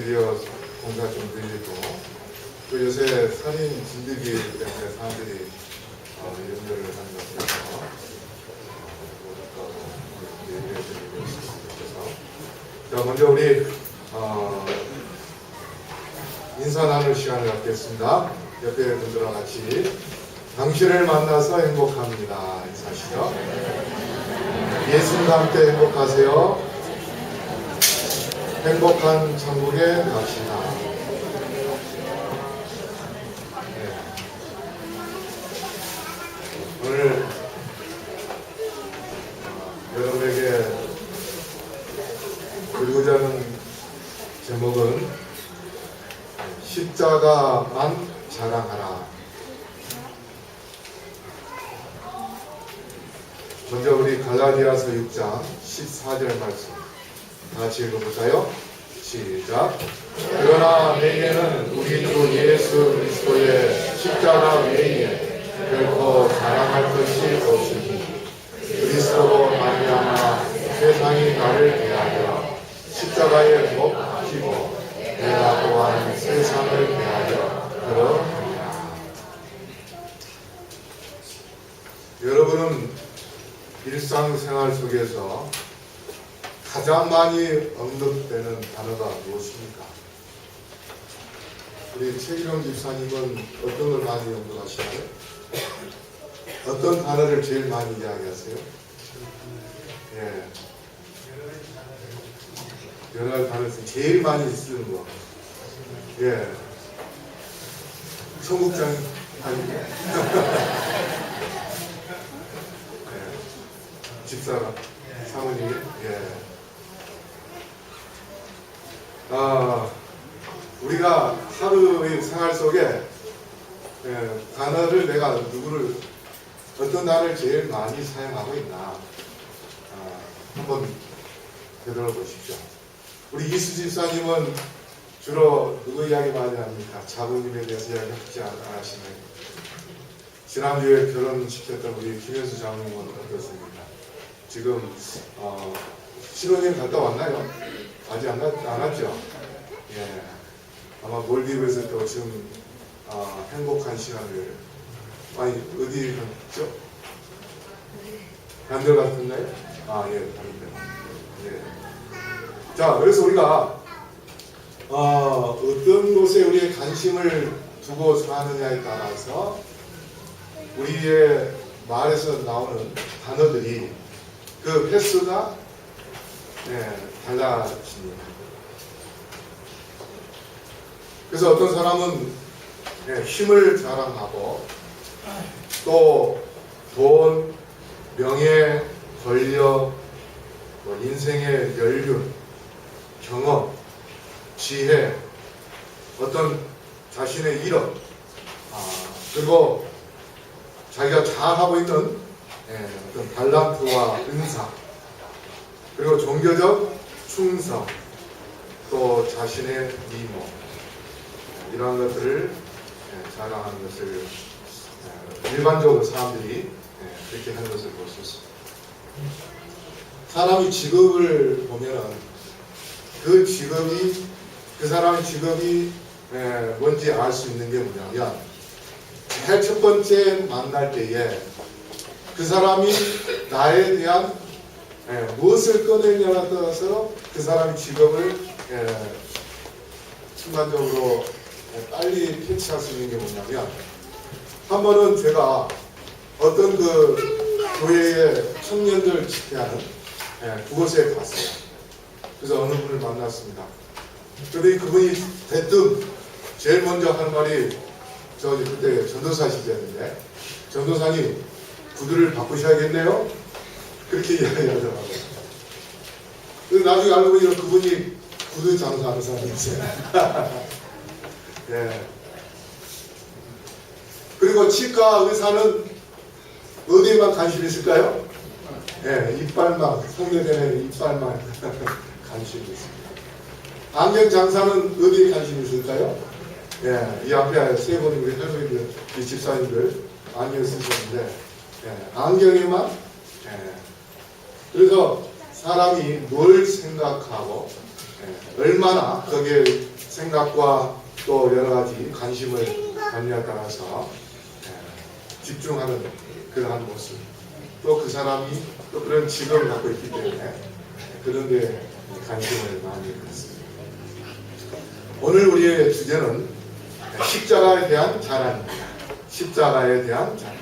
미디어 공사 좀 늘리고 또 요새 살인 진드기 때문에 사람들이 연결을 하는 것 같아서 얘기해 드리고 있습니다. 자, 먼저 우리 인사 나눌 시간을 갖겠습니다. 옆에 분들과 같이 당신을 만나서 행복합니다. 인사하시죠. 예수님과 함께 행복하세요. 행복한 천국에 갑시다. 네. 오늘 여러분에게 드리고자 하는 제목은 십자가만 자랑하라. 먼저 우리 갈라디아서 6장 14절 말씀 다 같이 읽어볼까요? 시작. 그러나 내게는 우리 주 예수 그리스도의 십자가 외에 결코 자랑할 것이 없으니 그리스도로 말미암아 세상이 나를 대하여 십자가에 못 박히고 내가 또한 세상을 대하여 그러하리라. 여러분은 일상생활 속에서 가장 많이 언급되는 단어가 무엇입니까? 우리 최기령 집사님은 어떤 걸 많이 언급하시나요? 어떤 단어를 제일 많이 이야기하세요? 예. 여러 단어 중에 제일 많이 쓰는 거. 예. 청국장 아니고. 예. 집사가 사모님이. 예. 우리가 하루의 생활 속에 단어를 내가 누구를 어떤 단어를 제일 많이 사용하고 있나 한번 되돌아보십시오. 우리 이수 집사님은 주로 누구 이야기 많이 합니까? 자부님에 대해서 이야기하지 않으시나요? 지난주에 결혼시켰던 우리 김현수 장로님은 어떻습니까? 지금 신혼여행 갔다 왔나요? 아직 안 왔죠? 예. 아마 몰디브에서 또 지금 행복한 시간을 어디 갔죠? 반대 같은가요? 예, 반대. 예. 자, 그래서 우리가 어떤 곳에 우리의 관심을 두고 사느냐에 따라서 우리의 말에서 나오는 단어들이 그 횟수가 달라집니다. 그래서 어떤 사람은 힘을 자랑하고 또 돈, 명예, 권력, 인생의 연륜, 경험, 지혜, 어떤 자신의 이력, 그리고 자기가 잘하고 있는 어떤 달란트와 은사, 그리고 종교적 충성, 또 자신의 미모, 이러한 것들을 자랑하는 것을 일반적으로 사람들이 그렇게 하는 것을 볼 수 있습니다. 사람이 직업을 보면 그 사람의 직업이 뭔지 알 수 있는 게 뭐냐면 제일 첫 번째 만날 때에 그 사람이 나에 대한 무엇을 꺼내냐에 따라서 그 사람의 직업을 순간적으로 빨리 캐치할 수 있는 게 뭐냐면, 한 번은 제가 어떤 그 교회의 청년들 집회하는 그곳에 갔어요. 그래서 어느 분을 만났습니다. 그런데 그분이 대뜸 제일 먼저 하는 말이, 저 그때 전도사 시절인데, 전도사님 구두를 바꾸셔야겠네요? 그렇게 이야기하더라고요. 그래서 나중에 알고 보니 그분이 구두 장사하는 사람이었어요. 예. 그리고 치과 의사는 어디에만 관심이 있을까요? 이빨만, 성대되는 이빨만 관심이 있습니다. 안경 장사는 어디에 관심이 있을까요? 이 앞에 세 분이 우리 할머니들, 우리 집사님들 안경 쓰시는데, 안경에만. 그래서 사람이 뭘 생각하고 얼마나 거기에 생각과 또 여러 가지 관심을 갖냐에 따라서 집중하는 그러한 모습, 또 그 사람이 또 그런 직업을 갖고 있기 때문에 그런 데 관심을 많이 갖습니다. 오늘 우리의 주제는 십자가에 대한 자랑입니다. 십자가에 대한 자랑.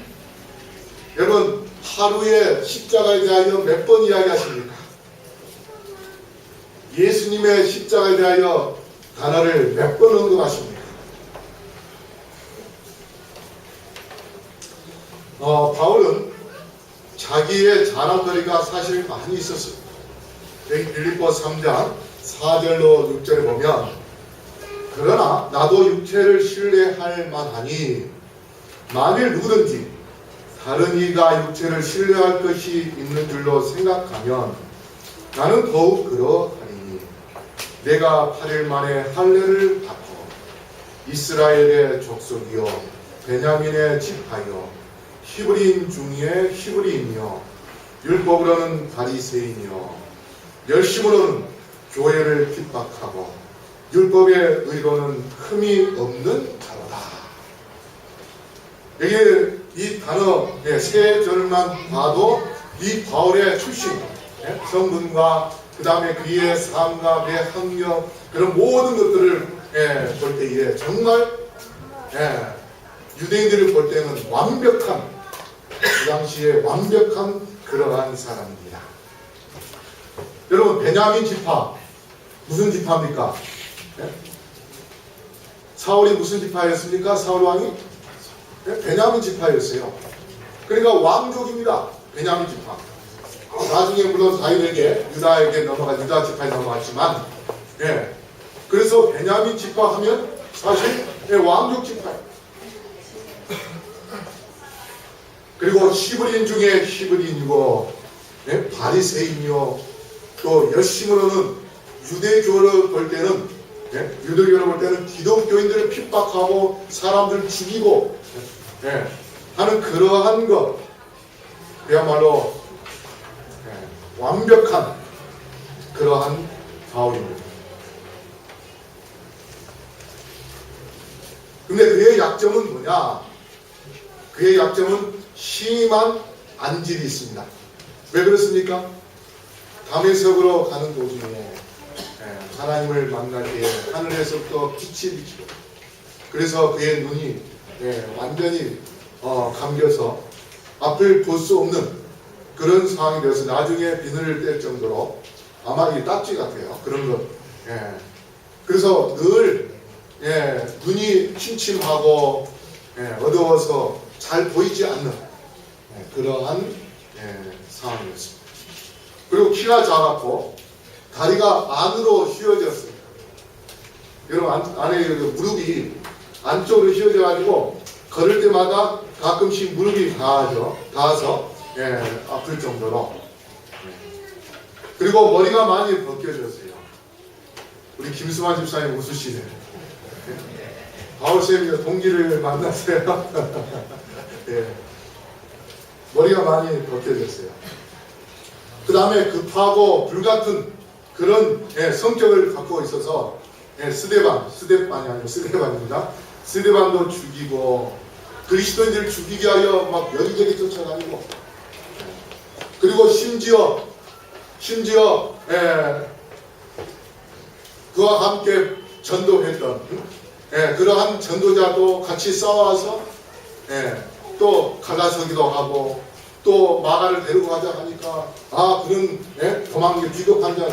여러분, 하루에 십자가에 대하여 몇 번 이야기하십니까? 예수님의 십자가에 대하여 단어를 몇 번 언급하십니까? 바울은 자기의 자랑거리가 사실 많이 있었어요. 여기 빌립보 3장 4절로 6절에 보면, 그러나 나도 육체를 신뢰할 만하니 만일 누구든지 다른 이가 육체를 신뢰할 것이 있는 줄로 생각하면 나는 더욱 그러하리니 내가 8일 만에 할례를 받고 이스라엘의 족속이요 베냐민의 지파요 히브리인 중에 히브리인이요 율법으로는 바리새인이요 열심으로는 교회를 핍박하고 율법의 의로는 흠이 없는 자로다. 여기 이 단어 세 절만 봐도 이 바울의 출신, 성분과 그 다음에 그의 삶과 그의 학력, 그런 모든 것들을 볼 때에 정말 유대인들을 볼 때는 완벽한, 그 당시에 완벽한 그러한 사람입니다. 여러분, 베냐민 지파 무슨 지파입니까? 사울이 무슨 지파였습니까? 사울 왕이 베냐민 지파였어요. 그러니까 왕족입니다. 베냐민 지파. 나중에 물론 다윗에게 유다에게 넘어가 유다 지파에 넘어갔지만, 그래서 베냐민 지파 하면 사실 왕족 지파예요. 그리고 히브리인 중에 히브리인이고 바리새인이요 또 열심으로는 유대교를 볼 때는 유대교를 볼 때는 기독교인들을 핍박하고 사람들을 죽이고 하는 그러한 것, 그야말로 완벽한 그러한 바울입니다. 근데 그의 약점은 뭐냐? 그의 약점은 심한 안질이 있습니다. 왜 그렇습니까? 다메섹으로 가는 도중에 하나님을 만날 때에 하늘에서부터 빛이 비치고, 그래서 그의 눈이 완전히 감겨서 앞을 볼 수 없는 그런 상황이 되어서 나중에 비늘을 뗄 정도로, 아마 이 딱지 같아요. 그런 것. 그래서 늘 눈이 침침하고 어두워서 잘 보이지 않는 그러한 상황이었습니다. 그리고 키가 작았고 다리가 안으로 휘어졌습니다. 여러분, 안에 무릎이 안쪽으로 휘어져가지고 걸을 때마다 가끔씩 무릎이 닿아서 아플 정도로. 그리고 머리가 많이 벗겨졌어요. 우리 김수만 집사님 웃으시네. 바울쌤이 동기를 만났어요. 머리가 많이 벗겨졌어요. 그 다음에 급하고 불같은 그런 성격을 갖고 있어서 스데반이 아니고 스데반입니다. 스데반도 죽이고 그리스도인들을 죽이게 하여 막 여기저기 쫓아다니고, 그리고 심지어 그와 함께 전도했던 그러한 전도자도 같이 싸워서 또 갈라서기도 하고, 또 마가를 데리고 가자 하니까 그런 도망기 비겁한 자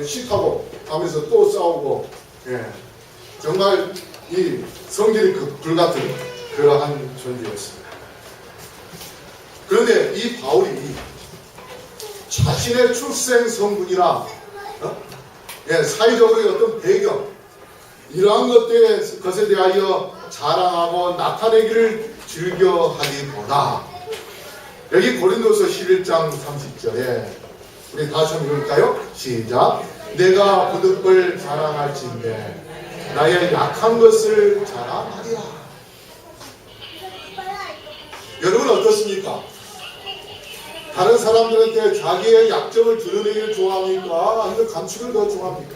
싫다고 하면서 또 싸우고, 정말 이 성질이 불같은 그러한 존재였습니다. 그런데 이 바울이 자신의 출생 성분이나 사회적으로 어떤 배경, 이러한 것에 대하여 자랑하고 나타내기를 즐겨하기보다, 여기 고린도서 11장 30절에 우리 다시 한번 읽을까요? 시작. 내가 부득불 자랑할진대 나의 약한 것을 자랑하리라. 여러분 어떻습니까? 다른 사람들한테 자기의 약점을 드러내기를 좋아합니까? 아니면 감추기를 더 좋아합니까?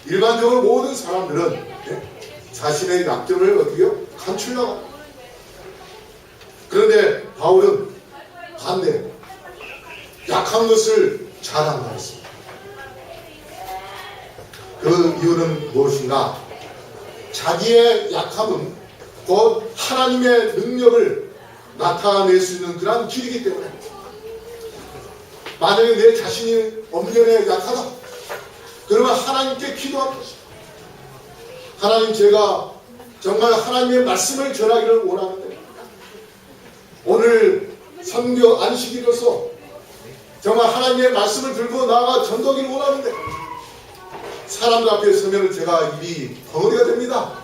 일반적으로 모든 사람들은 자신의 약점을 어떻게 해요? 감추려고 합니다. 그런데 바울은 반대, 약한 것을 자랑하고 했습니다. 그 이유는 무엇인가? 자기의 약함은 곧 하나님의 능력을 나타낼 수 있는 그런 길이기 때문에, 만약에 내 자신이 엄연에 약하다, 그러면 하나님께 기도하는 것입니다. 하나님, 제가 정말 하나님의 말씀을 전하기를 원하는데 오늘 선교 안식일로서 정말 하나님의 말씀을 들고 나아가 전도하기를 원하는데 사람들 앞에 서면 제가 입이 벙어리가 됩니다.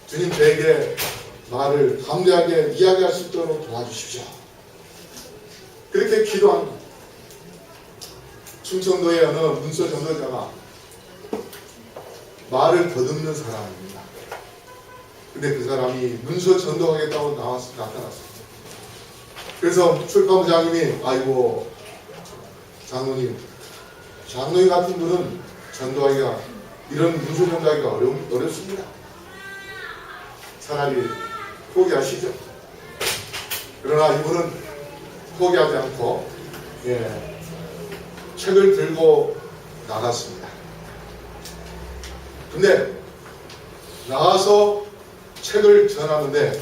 주님, 저에게 말을 담대하게 이야기할 수 있도록 도와주십시오. 그렇게 기도합니다. 충청도의 어느 문서 전도자가 말을 더듬는 사람입니다. 근데 그 사람이 문서 전도하겠다고 나타났습니다. 그래서 출판부장님이, 아이고 장로님 같은 분은 전도하기가, 이런 문서 전도하기가 어렵습니다. 차라리 포기하시죠. 그러나 이분은 포기하지 않고 책을 들고 나갔습니다. 근데 나가서 책을 전도하는데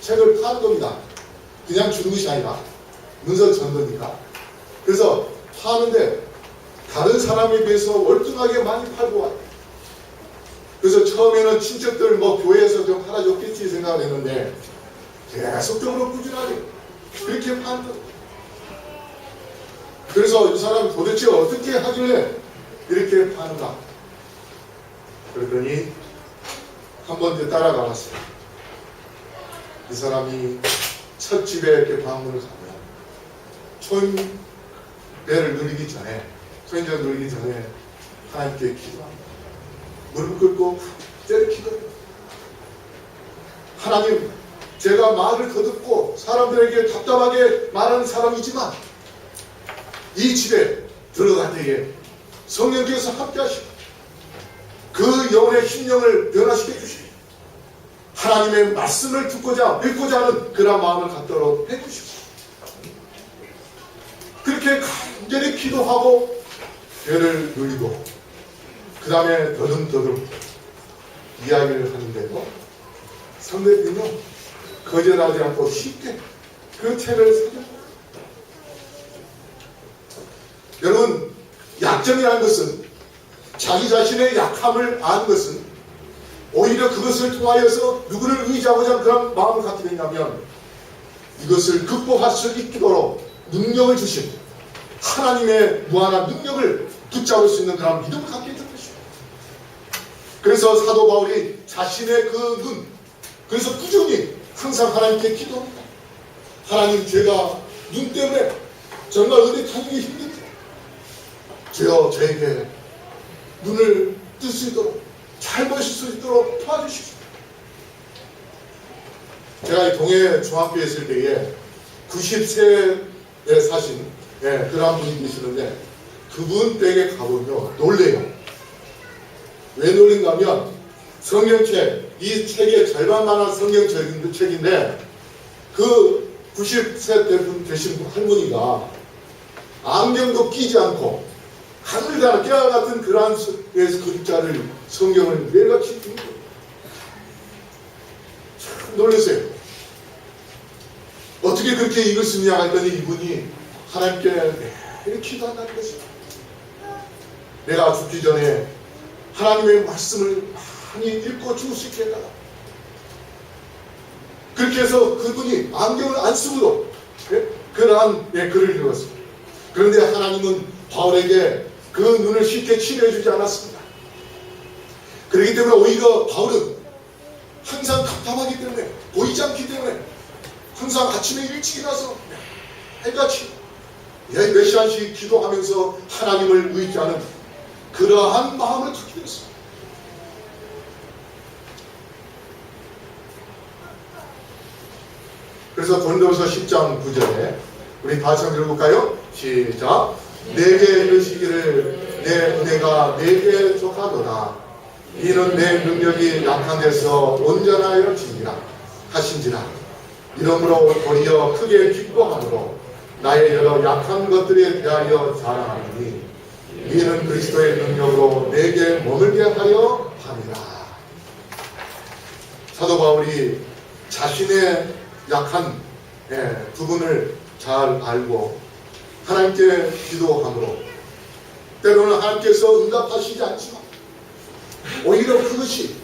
책을 파는 겁니다. 그냥 주는 것이 아니라 문서 전도니까. 그래서 파는데 다른 사람에 비해서 월등하게 많이 팔고 와요. 그래서 처음에는 친척들 교회에서 좀 팔아줬겠지 생각을 했는데 계속적으로 꾸준하게 그렇게 파는 거예요. 그래서 이 사람이 도대체 어떻게 하길래 이렇게 파는가? 그러더니 한 번 더 따라가 봤어요. 이 사람이 첫 집에 이렇게 방문을 가면 초인배를 누리기 전에, 초인배를 누리기 전에 하나님께 기도합니다. 무릎 꿇고 때려 기도해요. 하나님, 제가 말을 거듭고 사람들에게 답답하게 말하는 사람이지만 이 집에 들어갈 때에 성령께서 함께 하시고 그 영혼의 심령을 변화시켜 주시고 하나님의 말씀을 듣고자 믿고자 하는 그런 마음을 갖도록 해주시고, 그렇게 간절히 기도하고 죄를 누리고 그 다음에 더듬더듬 이야기를 하는데도 상대편은 거절하지 않고 쉽게 그 책을 사줍니다. 여러분, 약점이라는 것은, 자기 자신의 약함을 아는 것은 오히려 그것을 통하여서 누구를 의지하고자 하는 그런 마음을 갖게 된다면 이것을 극복할 수 있도록 능력을 주신 하나님의 무한한 능력을 붙잡을 수 있는 그런 믿음을 갖게 되는 것입니다. 그래서 사도 바울이 자신의 그 눈, 그래서 꾸준히 항상 하나님께 기도합니다. 하나님, 제가 눈 때문에 정말 어디 다니기 힘듭니다. 주여, 저에게 눈을 뜰 수 있도록, 잘 보실 수 있도록 도와주십시오. 제가 이 동해 중학교에 있을 때에 90세에 사신 그런 분이 계시는데 그분 댁에 가보면 놀래요. 왜 놀린가 하면 성경책, 이 책의 절반만한 성경책인데 그 90세 되신 할머니가 안경도 끼지 않고 하늘과 깨알 같은 그러한 그림자를, 성경을 매일같이 읽는 거예요. 참 놀랐어요. 어떻게 그렇게 읽을 수 있냐 했더니 이분이 하나님께 매일 기도한다는 것이에요. 내가 죽기 전에 하나님의 말씀을 많이 읽고 죽을 수 있게 해달라. 그렇게 해서 그분이 안경을 안 쓰고도 그러한 글을 읽었습니다. 그런데 하나님은 바울에게 그 눈을 쉽게 치료해주지 않았습니다. 그렇기 때문에 오히려 바울은 항상 답답하기 때문에, 보이지 않기 때문에 항상 아침에 일찍 일어나서 매일같이 몇 시간씩 기도하면서 하나님을 의지하는 그러한 마음을 갖게 되었습니다. 그래서 고린도후서 10장 9절에 우리 다시 한번 읽어볼까요? 시작. 내게 이르시기를 내 은혜가 내게 족하도다. 이는 내 능력이 약한 데서 온전하여 지니라 하신지라. 이러므로 도리어 크게 기뻐함으로 나의 여러 약한 것들에 대하여 자랑하니 이는 그리스도의 능력으로 내게 머물게 하여 함이라. 사도 바울이 자신의 약한 부분을 잘 알고 하나님께 기도함으로 때로는 하나님께서 응답하시지 않지만 오히려 그것이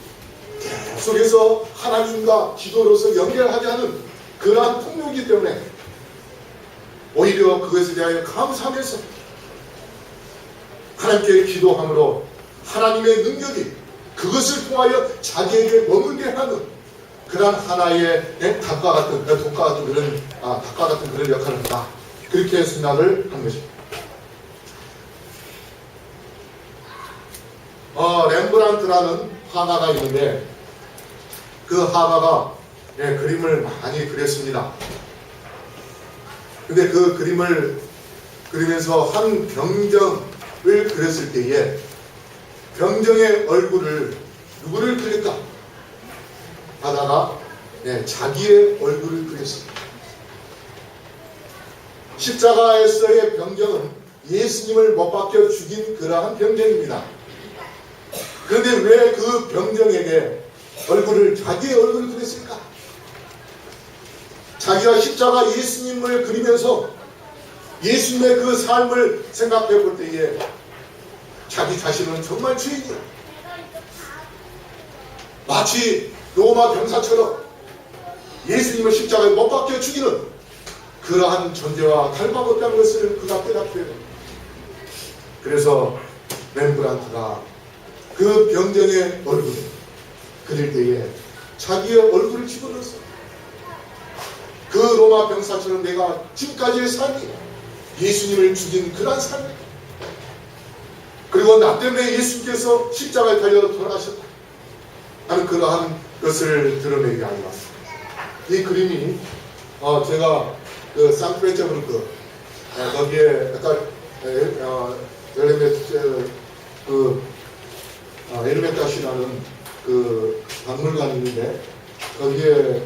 계속해서 하나님과 기도로서 연결하게 하는 그러한 통로이기 때문에 오히려 그것에 대하여 감사하면서 하나님께 기도함으로 하나님의 능력이 그것을 통하여 자기에게 머물게 하는 그런 하나의 닭과 같은 그런 역할을 한다. 그렇게 생각을 한 것입니다. 렘브란트라는 화가가 있는데 그 화가가 그림을 많이 그렸습니다. 근데 그 그림을 그리면서 한 병정을 그렸을 때에 병정의 얼굴을 누구를 그릴까 하다가 자기의 얼굴을 그렸습니다. 십자가에서의 병정은 예수님을 못 박혀 죽인 그러한 병정입니다. 그런데 왜 그 병정에게 자기의 얼굴을 그렸을까? 자기가 십자가 예수님을 그리면서 예수님의 그 삶을 생각해 볼 때에 자기 자신은 정말 죄인이야. 마치 로마 병사처럼 예수님을 십자가에 못 박혀 죽이는 그러한 존재와 닮아봤다는 것을 그가 깨닫게 됩니다. 그래서 렘브란트가 그 병정의 얼굴을 그릴 때에 자기의 얼굴을 집어넣었어. 그 로마 병사처럼 내가 지금까지의 삶이 예수님을 죽인 그러한 삶이다. 그리고 나 때문에 예수님께서 십자가에 달려 돌아가셨다 하는 그러한 것을 드러내게 하여 왔습니다. 이 그림이 제가 그 상트페테르부르크 거기에 약간 에르메타시라는 그 박물관이 있는데 거기에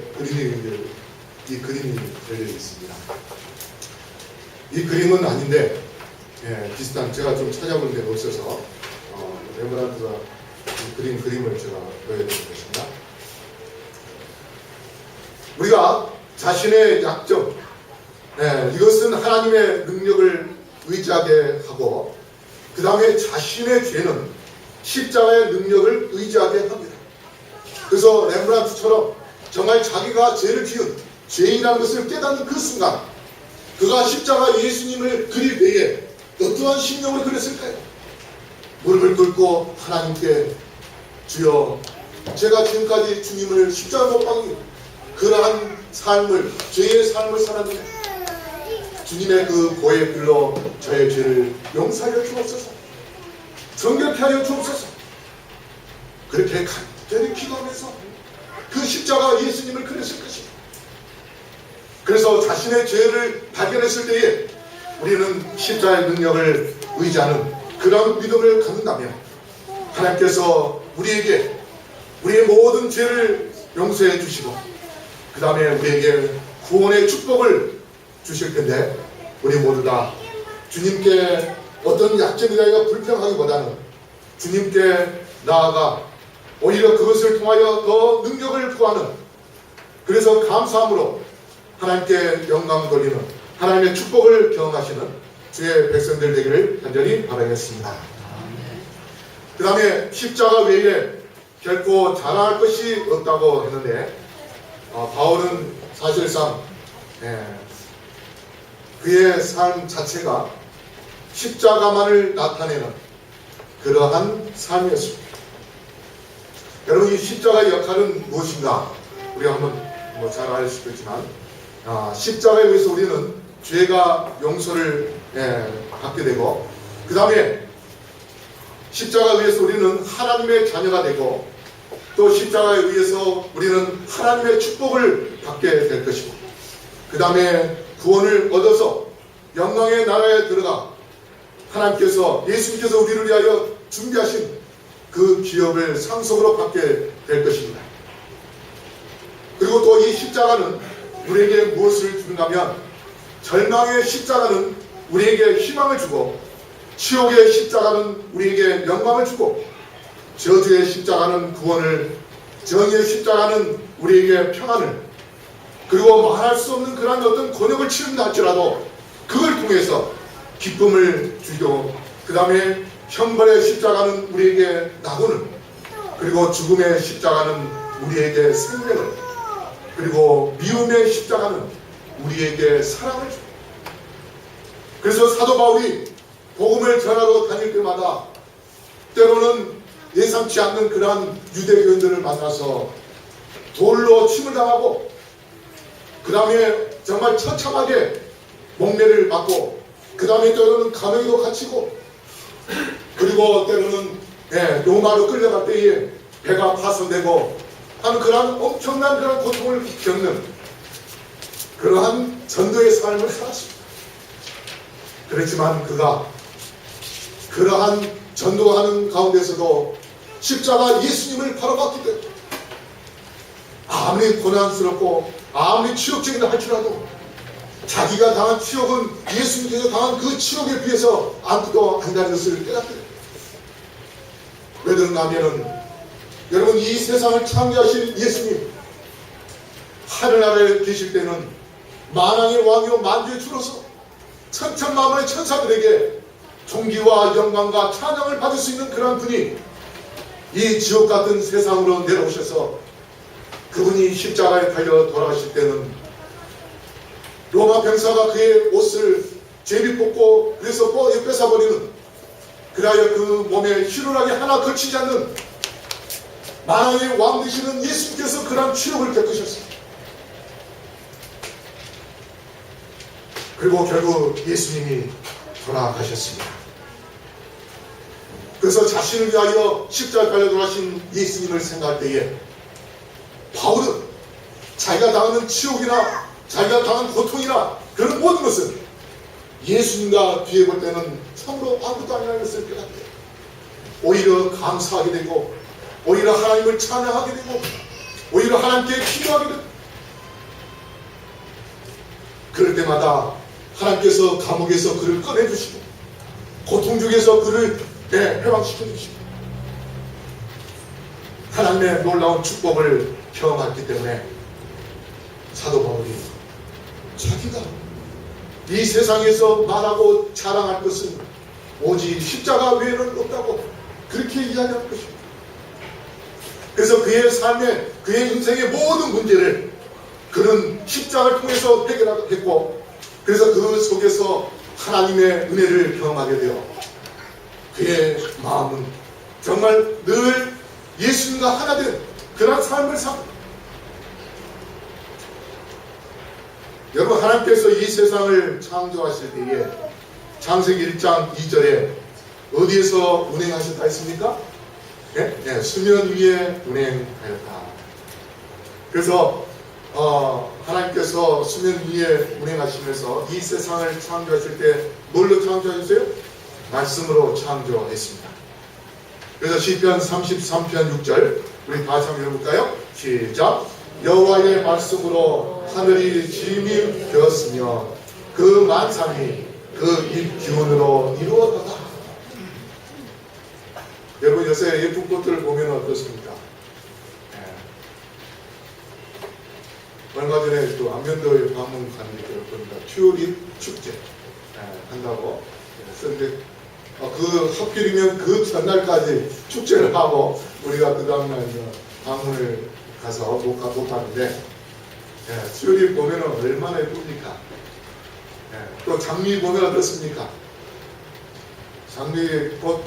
이 그림이 걸려 있습니다. 이 그림은 아닌데 비슷한 제가 좀 찾아본 데 없어서 렘브란트가 그림을 제가 보여드리는 것입니다. 우리가 자신의 약점 이것은 하나님의 능력을 의지하게 하고 그 다음에 자신의 죄는 십자가의 능력을 의지하게 합니다. 그래서 렘브란트처럼 정말 자기가 죄를 지은 죄인이라는 것을 깨닫는 그 순간 그가 십자가 예수님을 그릴 때에 어떠한 심령을 그렸을까요? 무릎을 꿇고 하나님께 주여 제가 지금까지 주님을 십자가 못 박는 그러한 삶을 죄의 삶을 살았는데 주님의 그 보혈 불로 저의 죄를 용서하여 주옵소서 정결케 하여 주옵소서 그렇게 간절히 기도하면서 그 십자가 예수님을 그렸을 것입니다. 그래서 자신의 죄를 발견했을 때에 우리는 십자가의 능력을 의지하는 그런 믿음을 갖는다면 하나님께서 우리에게 우리의 모든 죄를 용서해 주시고 그 다음에 우리에게 구원의 축복을 주실 텐데 우리 모두 다 주님께 어떤 약점에 대하여 불평하기보다는 주님께 나아가 오히려 그것을 통하여 더 능력을 구하는 그래서 감사함으로 하나님께 영광 돌리는 하나님의 축복을 경험하시는 주의 백성들 되기를 간절히 바라겠습니다. 그 다음에 십자가 외에 결코 자랑할 것이 없다고 했는데 바울은 사실상 그의 삶 자체가 십자가만을 나타내는 그러한 삶이었습니다. 여러분 이 십자가의 역할은 무엇인가? 우리가 한번 잘 알 수도 있지만 십자가에 의해서 우리는 죄가 용서를 받게 되고 그 다음에 십자가에 의해서 우리는 하나님의 자녀가 되고 또 십자가에 의해서 우리는 하나님의 축복을 받게 될 것이고 그 다음에 구원을 얻어서 영광의 나라에 들어가 하나님께서 예수님께서 우리를 위하여 준비하신 그 기업을 상속으로 받게 될 것입니다. 그리고 또 이 십자가는 우리에게 무엇을 주는가면, 절망의 십자가는 우리에게 희망을 주고, 치욕의 십자가는 우리에게 영광을 주고, 저주의 십자가는 구원을, 정의의 십자가는 우리에게 평안을, 그리고 말할 수 없는 그런 어떤 곤욕을 치른다 할지라도 그걸 통해서 기쁨을 주고, 그 다음에 형벌의 십자가는 우리에게 낙오는, 그리고 죽음의 십자가는 우리에게 생명을, 그리고 미움의 십자가는 우리에게 사랑을 주고. 그래서 사도 바울이 복음을 전하러 다닐 때마다 때로는 예상치 않는 그러한 유대교인들을 만나서 돌로 침을 당하고, 그 다음에 정말 처참하게 목매를 맞고, 그 다음에 때로는 감옥에도 갇히고, 그리고 때로는 로마로 끌려갈 때에 배가 파손되고 하는 그러한 엄청난 그런 고통을 겪는 그러한 전도의 삶을 살았습니다. 그렇지만 그가 그러한 전도하는 가운데서도 십자가 예수님을 바라봤기 때문에 아무리 고난스럽고 아무리 치욕적이다 할지라도 자기가 당한 치욕은 예수님께서 당한 그 치욕에 비해서 아무것도 아니라는 것을 깨닫게 됩니다. 왜 그런가 하면은, 여러분, 이 세상을 창조하신 예수님, 하늘나라에 계실 때는 만왕의 왕이요 만주의 주로서 천천만만의 천사들에게 존귀와 영광과 찬양을 받을 수 있는 그런 분이 이 지옥 같은 세상으로 내려오셔서 그분이 십자가에 달려 돌아가실 때는 로마 병사가 그의 옷을 제비 뽑고 그래서 뺏어버리는, 그리하여 그 몸에 희루라기 하나 걸치지 않는 만왕의 왕 되시는 예수님께서 그런 치욕을 겪으셨습니다. 그리고 결국 예수님이 돌아가셨습니다. 그래서 자신을 위하여 십자가에 달려 돌아가신 예수님을 생각할 때에 바울은 자기가 당하는 치욕이나 자기가 당한 고통이나 그런 모든 것은 예수님과 뒤에 볼 때는 참으로 아무것도 아니라는 것을 깨닫게 돼요. 오히려 감사하게 되고, 오히려 하나님을 찬양하게 되고, 오히려 하나님께 기도하게 되고, 그럴 때마다 하나님께서 감옥에서 그를 꺼내주시고 고통 중에서 그를 해방시켜주시고 하나님의 놀라운 축복을 경험했기 때문에 사도 바울이 자기가 이 세상에서 말하고 자랑할 것은 오직 십자가 외에는 없다고 그렇게 이야기할 것입니다. 그래서 그의 삶의, 그의 인생의 모든 문제를 그는 십자가를 통해서 해결했고, 그래서 그 속에서 하나님의 은혜를 경험하게 되어 그의 마음은 정말 늘 예수님과 하나 된 그런 삶을 삽니다. 여러분, 하나님께서 이 세상을 창조하실 때에 창세기 1장 2절에 어디에서 운행하셨다 했습니까? 수면 위에 운행하였다. 그래서 하나님께서 수면 위에 운행하시면서 이 세상을 창조하실 때 뭘로 창조하셨어요? 말씀으로 창조했습니다. 그래서 시편 33편 6절 우리 다시 한번 읽어볼까요? 시작. 여호와의 말씀으로 하늘이 짐이 되었으며 그 만상이 그 입 기운으로 이루어졌다. 여러분, 요새 예쁜 꽃들을 보면 어떻습니까? 얼마 전에 또 안면도에 방문 갔는데 보니까 튤립 축제 한다고 썼는데, 그 하필이면 그 전날까지 축제를 하고 우리가 그 다음날 방문을 가서 못 가는데, 튤립 보면 얼마나 예쁩니까? 또 장미 보면 어떻습니까? 장미꽃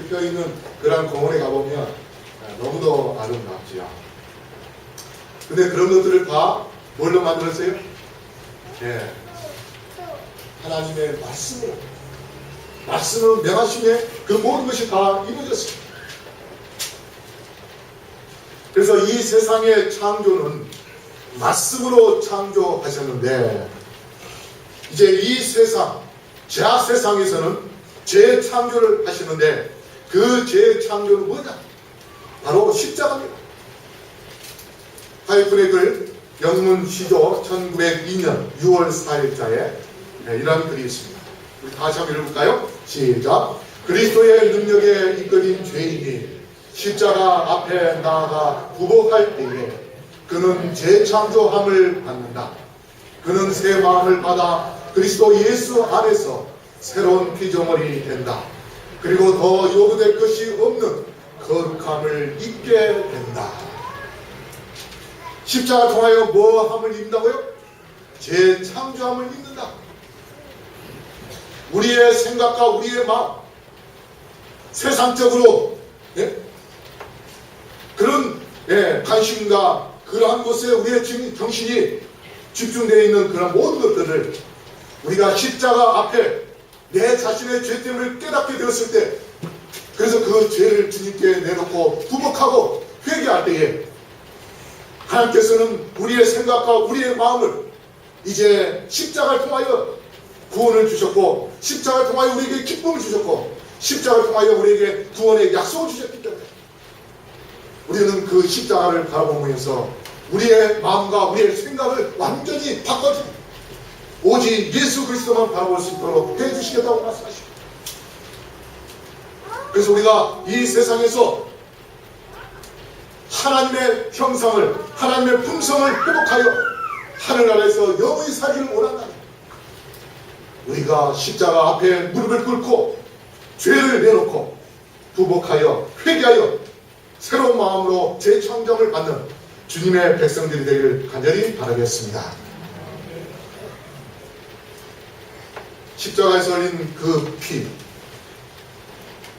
펴있는 그런 공원에 가보면 너무도 아름답지요. 근데 그런 것들을 다 뭘로 만들었어요? 하나님의 말씀으로 명하심에 그 모든 것이 다 이루어졌습니다. 그래서 이 세상의 창조는 말씀으로 창조하셨는데, 이제 이 세상, 제약 세상에서는 재창조를 하시는데 그 재창조는 뭐냐? 바로 십자가입니다. 하이픈의 글 영문 시조 1902년 6월 4일자에 이런 글이 있습니다. 우리 다시 한번 읽어볼까요? 시작. 그리스도의 능력에 이끌린 죄인이 십자가 앞에 나아가 구복할 때에 그는 재창조함을 받는다. 그는 새 마음을 받아 그리스도 예수 안에서 새로운 피조물이 된다. 그리고 더 요구될 것이 없는 거룩함을 입게 된다. 십자가 통하여 뭐함을 입는다고요? 재창조함을 입는다. 우리의 생각과 우리의 마음, 세상적으로 그런 관심과 그러한 곳에 우리의 정신이 집중되어 있는 그런 모든 것들을 우리가 십자가 앞에 내 자신의 죄 때문에 깨닫게 되었을 때, 그래서 그 죄를 주님께 내놓고 구복하고 회개할 때에 하나님께서는 우리의 생각과 우리의 마음을 이제 십자가를 통하여 구원을 주셨고, 십자가를 통하여 우리에게 기쁨을 주셨고, 십자가를 통하여 우리에게 구원의 약속을 주셨기 때문에 우리는 그 십자가를 바라보면서 우리의 마음과 우리의 생각을 완전히 바꿔줍니다. 오직 예수 그리스도만 바라볼 수 있도록 해주시겠다고 말씀하십니다. 그래서 우리가 이 세상에서 하나님의 형상을, 하나님의 품성을 회복하여 하늘나라에서 영원히 살기를 원한다면 우리가 십자가 앞에 무릎을 꿇고 죄를 내놓고 구복하여 회개하여 새로운 마음으로 재창조를 받는 주님의 백성들이 되기를 간절히 바라겠습니다. 십자가에서 흘린 그 피,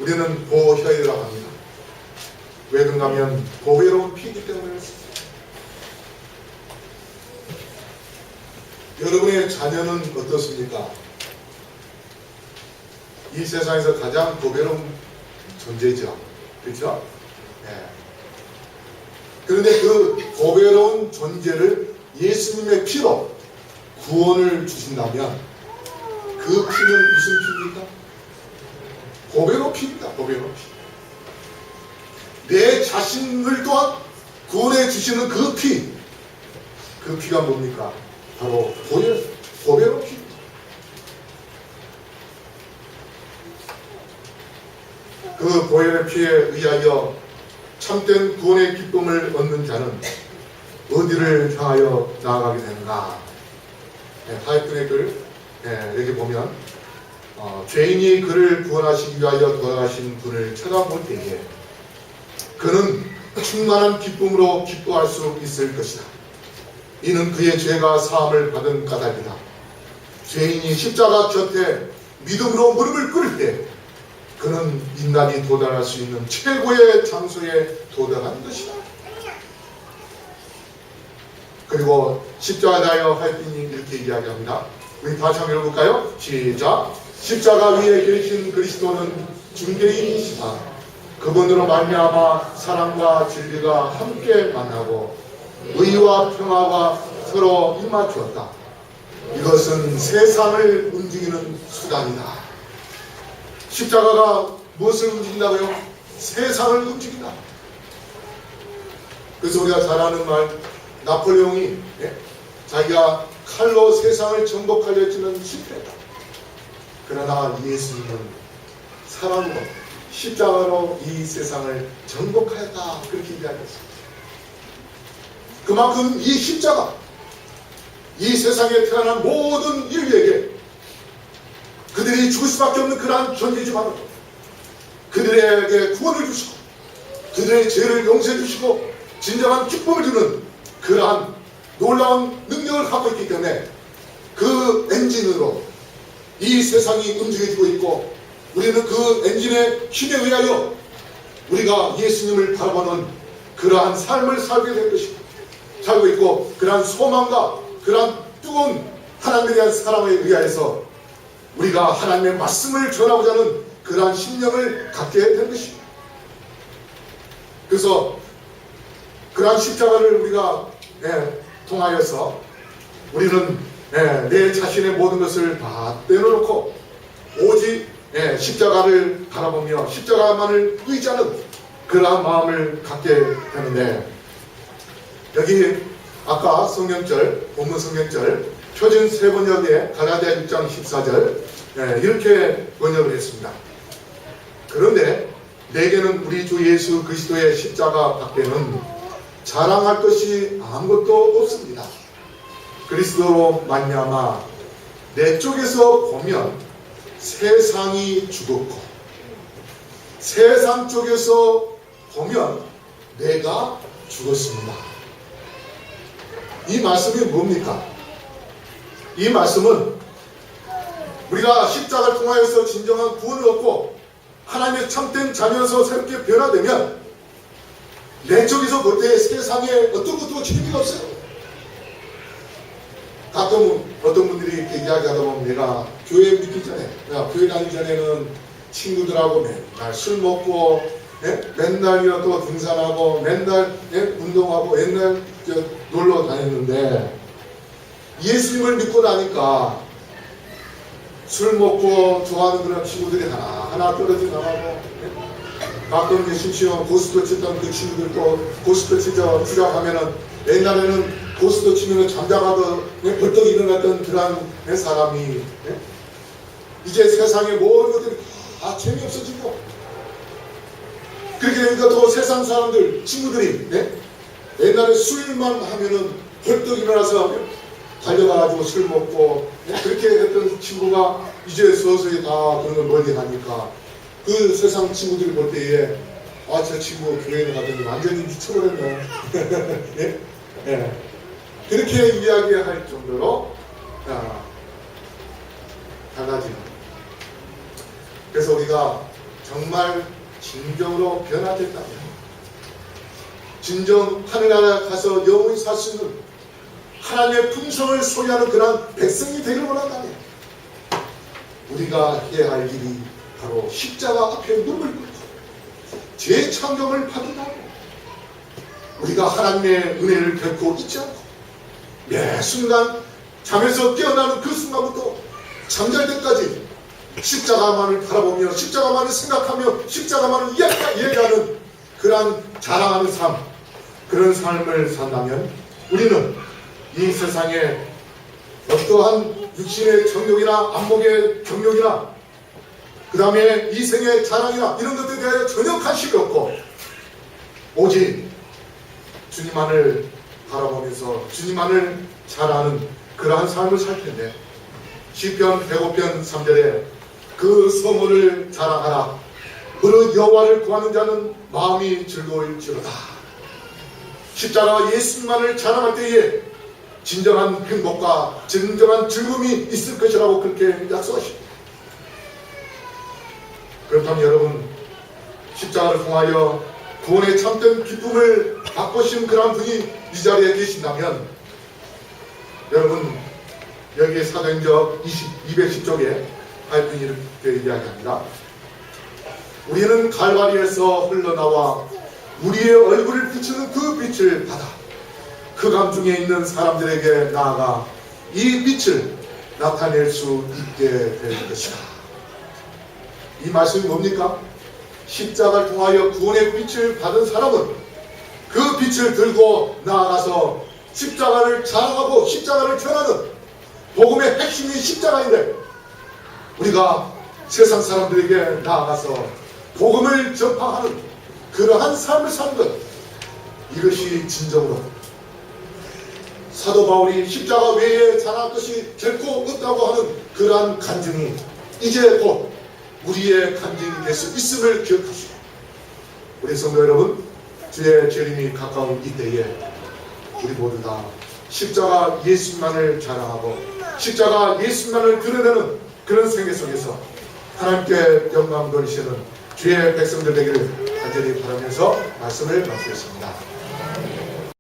우리는 보혈이라고 합니다. 왜 그런가 하면 보배로운 피이기 때문에 그렇습니다. 여러분의 자녀는 어떻습니까? 이 세상에서 가장 보배로운 존재죠. 그렇죠? 네. 그런데 그 보배로운 존재를 예수님의 피로 구원을 주신다면 그 피는 무슨 피입니까? 보배로운 피입니다. 보배로운 피. 내 자신을 또한 구원해 주시는 그 피. 그 피가 뭡니까? 바로 보배로운 피. 그 보혈의 피에 의하여 참된 구원의 기쁨을 얻는 자는 어디를 향하여 나아가게 되는가? 하이픈의 글 여기 보면 죄인이 그를 구원하시기 위하여 돌아가신 분을 쳐다볼 때에 그는 충만한 기쁨으로 기뻐할 수 있을 것이다. 이는 그의 죄가 사함을 받은 까닭이다. 죄인이 십자가 곁에 믿음으로 무릎을 꿇을 때 그는 인간이 도달할 수 있는 최고의 장소에 도달한 것이다. 그리고 십자가에 대하여 하이픈이 이렇게 이야기합니다. 우리 다시 한번 읽어볼까요? 시작. 십자가 위에 계신 그리스도는 중개인이시다. 그분으로 말미암아 사랑과 진리가 함께 만나고 의와 평화가 서로 입맞추었다. 이것은 세상을 움직이는 수단이다. 십자가가 무엇을 움직인다고요? 세상을 움직인다. 그래서 우리가 잘 아는 말, 나폴레옹이 자기가 칼로 세상을 정복하려 했지만 실패했다. 그러나 예수님은 사랑으로 십자가로 이 세상을 정복하였다. 그렇게 이야기했습니다. 그만큼 이 십자가, 이 세상에 태어난 모든 인류에게 그들이 죽을 수밖에 없는 그러한 존재지만 그들에게 구원을 주시고 그들의 죄를 용서해 주시고 진정한 기쁨을 주는 그러한 놀라운 능력을 갖고 있기 때문에 그 엔진으로 이 세상이 움직여지고 있고 우리는 그 엔진의 힘에 의하여 우리가 예수님을 바라보는 그러한 삶을 살게 될 것입니다. 살고 있고 그러한 소망과 그러한 뜨거운 하나님에 대한 사랑에 의하여서 우리가 하나님의 말씀을 전하고자 하는 그러한 심령을 갖게 된 것입니다. 그래서 그러한 십자가를 우리가 통하여서 우리는 내 자신의 모든 것을 다 떼어놓고 오직 십자가를 바라보며 십자가만을 의지하는 그러한 마음을 갖게 되는데, 여기 아까 성경절, 본문 성경절 표준 세번역에 갈라디아 6장 14절 이렇게 번역을 했습니다. 그런데 내게는 우리 주 예수 그리스도의 십자가 밖에는 자랑할 것이 아무것도 없습니다. 그리스도로 말미암아 내 쪽에서 보면 세상이 죽었고, 세상 쪽에서 보면 내가 죽었습니다. 이 말씀이 뭡니까? 이 말씀은 우리가 십자가를 통하여서 진정한 구원을 얻고 하나님의 참된 자녀로서 새롭게 변화되면 내 쪽에서 볼 때 세상에 어떤 것도 재미가 없어요. 가끔 어떤 분들이 이렇게 이야기하다 보면, 내가 교회 믿기 전에, 교회 다니기 전에는 친구들하고 맨날 술 먹고, 맨날 또 등산하고, 맨날 운동하고, 맨날 놀러 다녔는데, 예수님을 믿고 나니까 술 먹고 좋아하는 그런 친구들이 하나 떨어져 나가고, 가끔 심지어 고스톱 치던 그 친구들도 고스톱 치자 시작하면은, 옛날에는 고스톱 치면은 잠자가도 벌떡 일어났던 그런 사람이 이제 세상의 모든 것들이 다 재미없어지고, 그렇게 되니까 또 세상 사람들, 친구들이 옛날에 술만 하면은 벌떡 일어나서 달려가가지고 술 먹고 그렇게 했던 친구가 이제 서서히 다 그런 걸 멀리 가니까 그 세상 친구들이 볼 때에, 아, 저 친구 교회에 가더니 완전히 미쳐버렸네. 그렇게 이야기할 정도로 달라지는. 그래서 우리가 정말 진정으로 변화됐다면, 진정 하늘나라에 가서 영원히 살 수 있는 하나님의 품성을 소유하는 그런 백성이 되기를 원한다면, 우리가 해야 할 일이 바로 십자가 앞에 눈을 꿇고 재창조를 받으라고, 우리가 하나님의 은혜를 결코 잊지 않고 매 순간 잠에서 깨어나는 그 순간부터 잠잘 때까지 십자가만을 바라보며 십자가만을 생각하며 십자가만을 이야기하는 그러한 자랑하는 삶, 그런 삶을 산다면 우리는 이 세상에 어떠한 육신의 정욕이나 안목의 경욕이나 그 다음에 이생의 자랑이나 이런 것들에 대해 전혀 관심이 없고 오직 주님만을 바라보면서 주님만을 자랑하는 그러한 삶을 살 텐데, 시편 105편 3절에 그 성호를 자랑하라, 무릇 여호와를 구하는 자는 마음이 즐거울지로다. 십자가 예수님만을 자랑할 때에 진정한 행복과 진정한 즐거움이 있을 것이라고 그렇게 약속하십니다. 그렇다면 여러분, 십자가를 통하여 구원의 참된 기쁨을 맛보신 그런 분이 이 자리에 계신다면, 여러분, 여기 사도행전 210쪽에 하여튼 이렇게 이야기합니다. 우리는 갈바리에서 흘러나와 우리의 얼굴을 비추는 그 빛을 받아 흑암 중에 있는 사람들에게 나아가 이 빛을 나타낼 수 있게 될 것이다. 이 말씀이 뭡니까? 십자가를 통하여 구원의 빛을 받은 사람은 그 빛을 들고 나아가서 십자가를 자랑하고 십자가를 전하는, 복음의 핵심이 십자가인데, 우리가 세상 사람들에게 나아가서 복음을 전파하는 그러한 삶을 사는 것, 이것이 진정으로 사도 바울이 십자가 외에 자랑할 것이 결코 없다고 하는 그러한 간증이 이제 곧 우리의 간증이 될 수 있음을 기억하시고, 우리 성도 여러분, 주의 재림이 가까운 이때에 우리 모두 다 십자가 예수님만을 자랑하고 십자가 예수님만을 드러내는 그런 생애 속에서 하나님께 영광 돌리시는 주의 백성들 되기를 간절히 바라면서 말씀을 마치겠습니다.